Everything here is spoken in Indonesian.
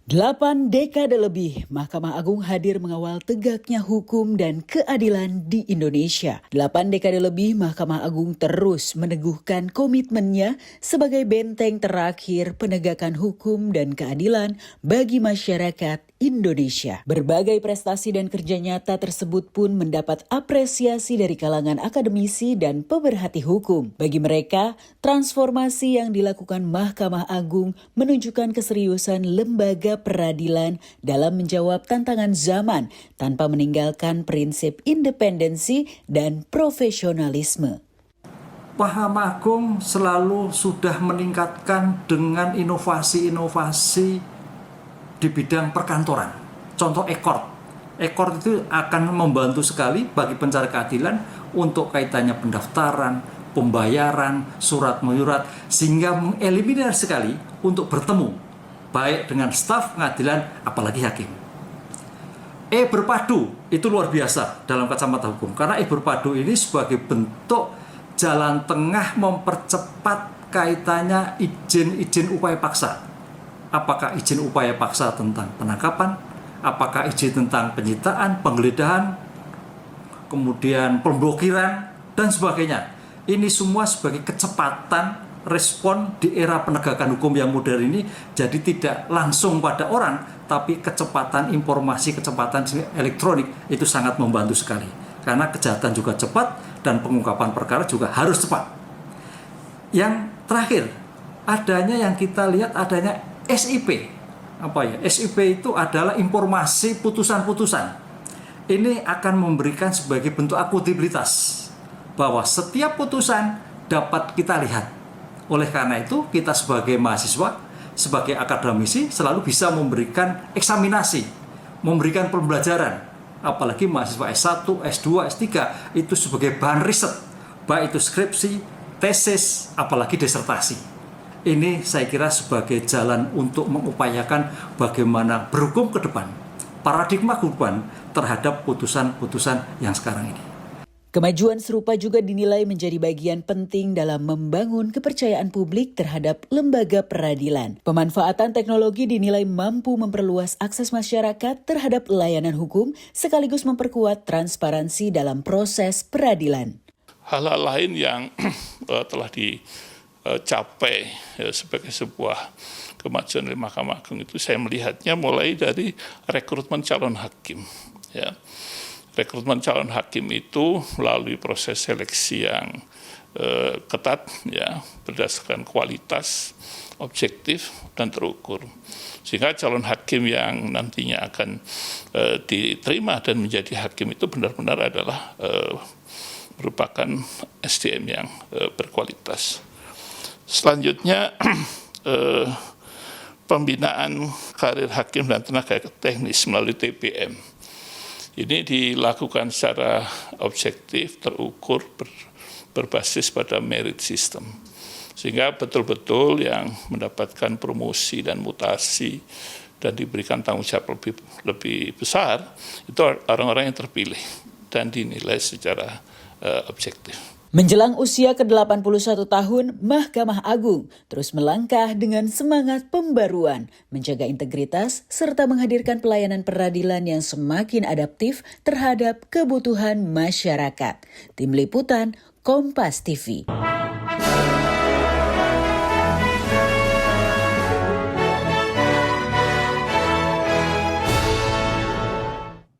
8 dekade lebih, Mahkamah Agung hadir mengawal tegaknya hukum dan keadilan di Indonesia. 8 dekade lebih, Mahkamah Agung terus meneguhkan komitmennya sebagai benteng terakhir penegakan hukum dan keadilan bagi masyarakat Indonesia. Berbagai prestasi dan kerja nyata tersebut pun mendapat apresiasi dari kalangan akademisi dan pemerhati hukum. Bagi mereka, transformasi yang dilakukan Mahkamah Agung menunjukkan keseriusan lembaga peradilan dalam menjawab tantangan zaman tanpa meninggalkan prinsip independensi dan profesionalisme. Mahkamah Agung selalu sudah meningkatkan dengan inovasi-inovasi di bidang perkantoran. Contoh ekord. Ekord itu akan membantu sekali bagi pencari keadilan untuk kaitannya pendaftaran, pembayaran, surat menyurat, sehingga mengeliminir sekali untuk bertemu baik dengan staf pengadilan apalagi hakim. Berpadu itu luar biasa dalam kacamata hukum, karena berpadu ini sebagai bentuk jalan tengah mempercepat kaitannya izin upaya paksa. Apakah izin upaya paksa tentang penangkapan, apakah izin tentang penyitaan, penggeledahan, kemudian pemblokiran, dan sebagainya. Ini semua sebagai kecepatan respon di era penegakan hukum yang modern ini, jadi tidak langsung pada orang, tapi kecepatan informasi, kecepatan elektronik itu sangat membantu sekali. Karena kejahatan juga cepat dan pengungkapan perkara juga harus cepat. Yang terakhir, adanya yang kita lihat adanya SIP. SIP itu adalah informasi putusan-putusan. Ini akan memberikan sebagai bentuk akuntabilitas bahwa setiap putusan dapat kita lihat. Oleh karena itu, kita sebagai mahasiswa, sebagai akademisi selalu bisa memberikan eksaminasi, memberikan pembelajaran. Apalagi mahasiswa S1, S2, S3 itu sebagai bahan riset, baik itu skripsi, tesis, apalagi disertasi. Ini saya kira sebagai jalan untuk mengupayakan bagaimana berhukum ke depan, paradigma kehidupan terhadap putusan-putusan yang sekarang ini. Kemajuan serupa juga dinilai menjadi bagian penting dalam membangun kepercayaan publik terhadap lembaga peradilan. Pemanfaatan teknologi dinilai mampu memperluas akses masyarakat terhadap layanan hukum sekaligus memperkuat transparansi dalam proses peradilan. Hal-hal lain yang telah dicapai sebagai sebuah kemajuan dari Mahkamah Agung itu saya melihatnya mulai dari rekrutmen calon hakim. Rekrutmen calon hakim itu melalui proses seleksi yang ketat, berdasarkan kualitas, objektif dan terukur. Sehingga calon hakim yang nantinya akan diterima dan menjadi hakim itu benar-benar adalah merupakan SDM yang berkualitas. Selanjutnya, pembinaan karir hakim dan tenaga teknis melalui TPM. Ini dilakukan secara objektif, terukur, berbasis pada merit system. Sehingga betul-betul yang mendapatkan promosi dan mutasi dan diberikan tanggung jawab lebih besar, itu orang-orang yang terpilih dan dinilai secara objektif. Menjelang usia ke-81 tahun, Mahkamah Agung terus melangkah dengan semangat pembaruan, menjaga integritas, serta menghadirkan pelayanan peradilan yang semakin adaptif terhadap kebutuhan masyarakat. Tim Liputan, Kompas TV.